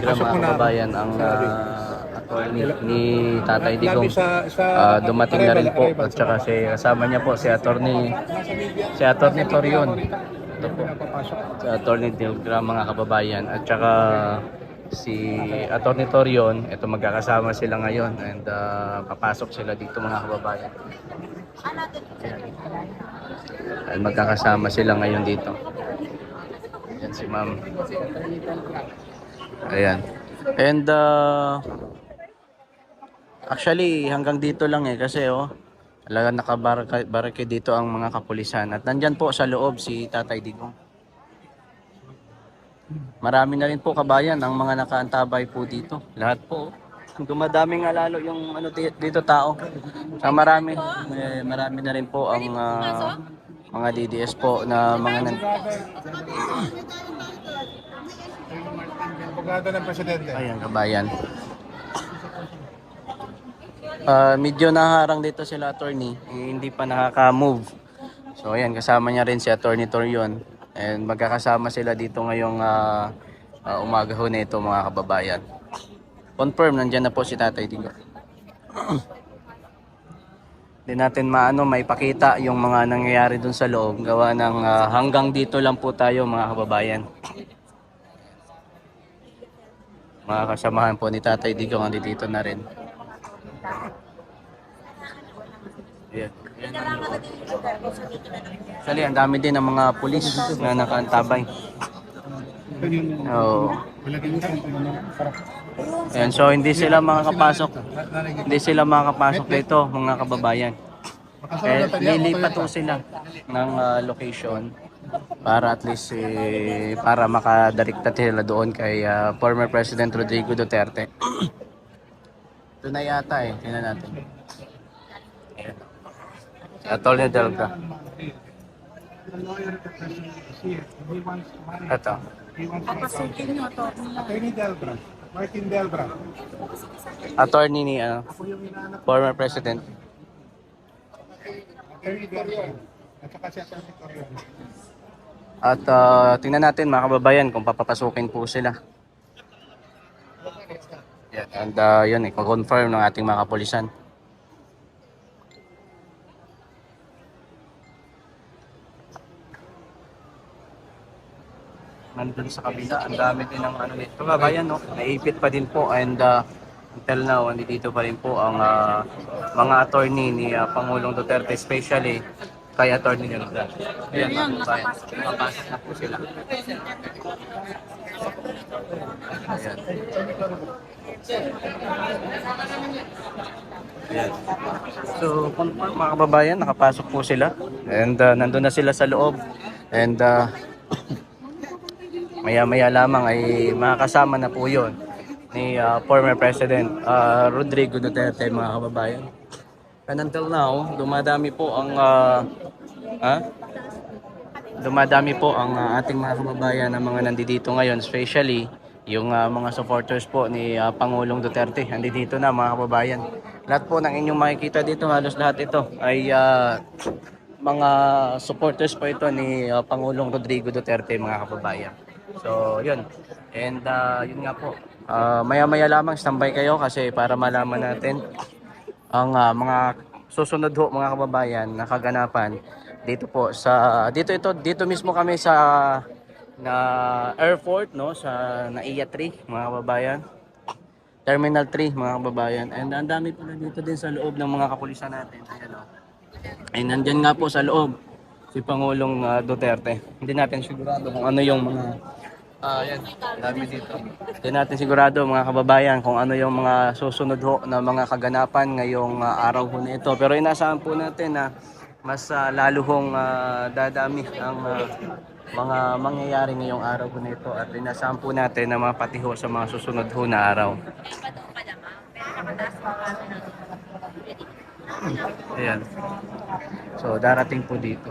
Telegram mga kababayan, ang attorney ni Tatay Digong. Dumating na rin po at saka kasama niya po si attorney Torion. Ito po, si attorney Telegram mga kababayan at saka si attorney Torion. Ito magkakasama sila ngayon and papasok sila dito mga kababayan. Ayan, magkakasama sila ngayon dito. Ayan si ma'am. Ayan. And actually hanggang dito lang kasi talagang nakabarake dito ang mga kapulisan. At nandyan po sa loob si Tatay Digong. Marami na rin po kabayan ang mga nakaantabay po dito. Lahat po. Dumadami nga lalo yung dito tao. Marami na rin po ang mga DDS po na mga Abogado ng Presidente. Ayan kabayan. Medyo naharang dito sila attorney, hindi pa nakaka-move. So ayan, kasama niya rin si attorney Torion and magkakasama sila dito ngayong umaga ho nito mga kababayan. Confirm, nandiyan na po si Tatay Digong. Hindi natin maipakita yung mga nangyayari dun sa loob. Gawa ng hanggang dito lang po tayo mga kababayan. Mga kasamahan po ni Tatay Digong dito na rin. Ayan. Actually, ang dami din ng mga pulis na nakaantabay. Oh. Ayan, so hindi sila makakapasok. Hindi sila makakapasok dito mga kababayan. Lilipat po sila ng location para at least para makadirekta sila doon kay former President Rodrigo Duterte. Ito na yata tingnan natin. Attorney Delga. Ito. Papasukin niyo, Attorney Delbra. Martin Delbra. Attorney ni former President. Attorney Delbra. At saka si Attorney Torion. At tingnan natin mga kababayan kung papapasukin po sila. Yeah. And yun i-confirm ng ating mga kapulisan. Nandun sa kabila, ang dami din ng dito. Kababayan, naipit pa din po and until now, dito pa rin po ang mga attorney ni Pangulong Duterte, especially kay Attorney Delga. Ayan, nakapasok na po sila. Ayan. Ayan. So, confirm mga kababayan, nakapasok po sila and nandun na sila sa loob and maya-maya lamang ay makakasama na po yun ni former President Rodrigo Duterte mga kababayan. And until now, dumadami po ang ating mga kababayan na mga nandito ngayon, especially yung mga supporters po ni Pangulong Duterte. Nandito na mga kababayan. Lahat po ng inyong makikita dito, halos lahat ito ay mga supporters po ito ni Pangulong Rodrigo Duterte mga kababayan. So, yun. And yun nga po. Maya-maya lamang standby kayo kasi para malaman natin ang mga susunod ho mga kababayan na kaganapan dito po sa dito mismo kami sa airport sa NAIA 3 mga kababayan. Terminal 3 mga kababayan. And ang dami pala dito din sa loob ng mga kapulisan natin. Ayan Ay nandiyan nga po sa loob si Pangulong Duterte. Hindi natin sigurado kung ano yung mga yan, dami dito. Hindi natin sigurado mga kababayan kung ano yung mga susunod ho na mga kaganapan ngayong araw ho na ito. Pero inaasahan po natin na mas lalo hong dadami ang mga mangyayari ngayong araw ho na ito. At inaasahan po natin na mapatiho sa mga susunod ho na araw. Ayan. So darating po dito.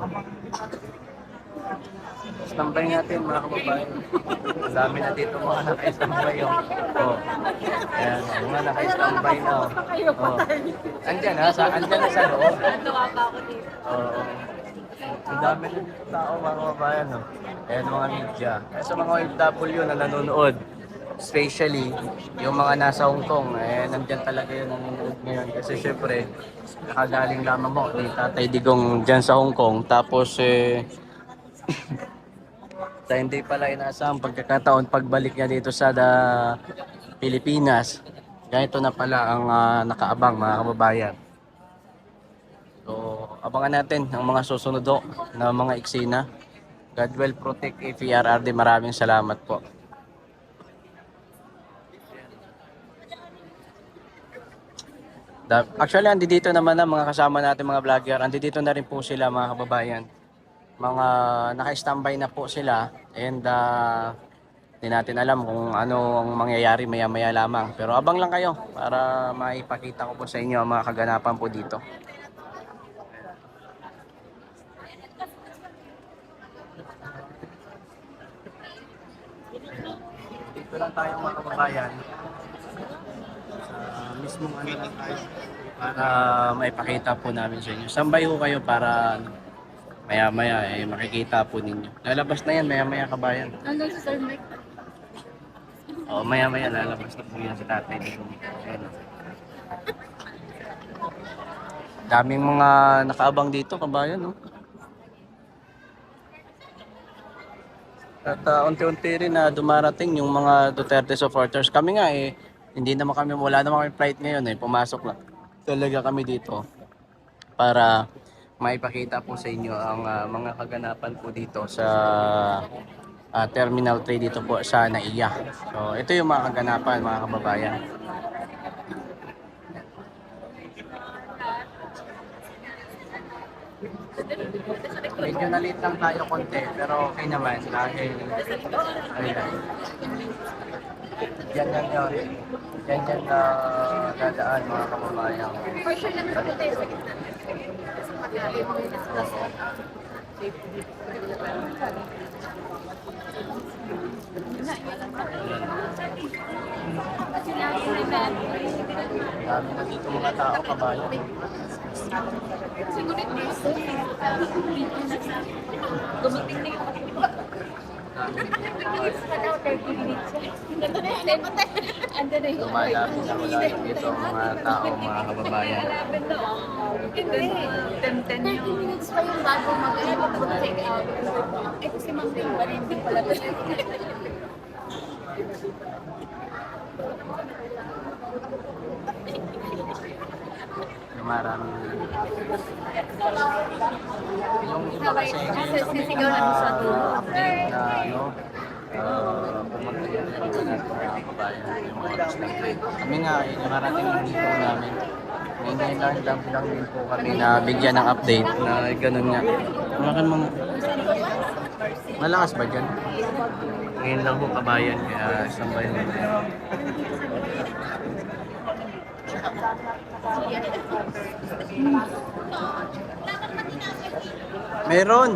Standby natin mga kababayan. Ang dami na dito mga naka-standby Ayan, mga naka-standby na Andyan na sa loob. Ang dami na dito tao mga kababayan Ayan mga media. Sa mga OFW na nanonood especially yung mga nasa Hong Kong, nandyan talaga yung nanonood ngayon. Kasi syempre, nakagaling lamang mo ni Tatay Digong dyan sa Hong Kong. Tapos sa hindi pala inaasahang pagkakataon, pagbalik niya dito sa Pilipinas, ganito na pala ang nakaabang mga kababayan. So, abangan natin ang mga susunod na mga eksena. God will protect APRRD. Maraming salamat po. Actually, andito naman na mga kasama natin mga vlogger. Andito na rin po sila mga kababayan. Mga naka-standby na po sila and hindi natin alam kung ano ang mangyayari maya-maya lamang. Pero abang lang kayo para maipakita ko po sa inyo ang mga kaganapan po dito. Dito lang tayo mga kababayan. Sa mismong ano lang tayo para maipakita po namin sa inyo. Sambay ho kayo para maya-maya makikita po ninyo. Lalabas na yan maya-maya kabayan. Ano sa Sir Mike? O maya-maya lalabas na po yan sa tatay dito. Ayan. Daming mga nakaabang dito kabayan, no? At unti-unti rin na dumarating yung mga Duterte supporters. Kami nga hindi naman kami, wala naman kami flight ngayon pumasok lang talaga kami dito para maipakita po sa inyo ang mga kaganapan po dito sa Terminal 3 dito po sa NAIA. So ito yung mga kaganapan mga kababayan. Medyo nalit lang tayo konti pero okay naman dahil ayan. Yan yun. Yan na dadaan mga kababayan. For sure naman ako tayo sa gitna. Dami na dito mga tao kabayan. Siguro ito gumiting na yung Lumalapit na wala dito ang mga tao mga kababayan. 30 minutes pa yung bago mag-check out. Eh kasi mag-check pa rin din pala. Marami. Yung iba kasi Sisigaw na sa dulo. update na pumunta yun yung mga kababayan yung mga oras ng train. Kami nga, nakarating lang dito namin. Ngayon lang din po kami na bigyan ng update na ganun nga. Makan mga malakas ba dyan? Ngayon lang po kabayan kaya sambay mo na yan. Meron.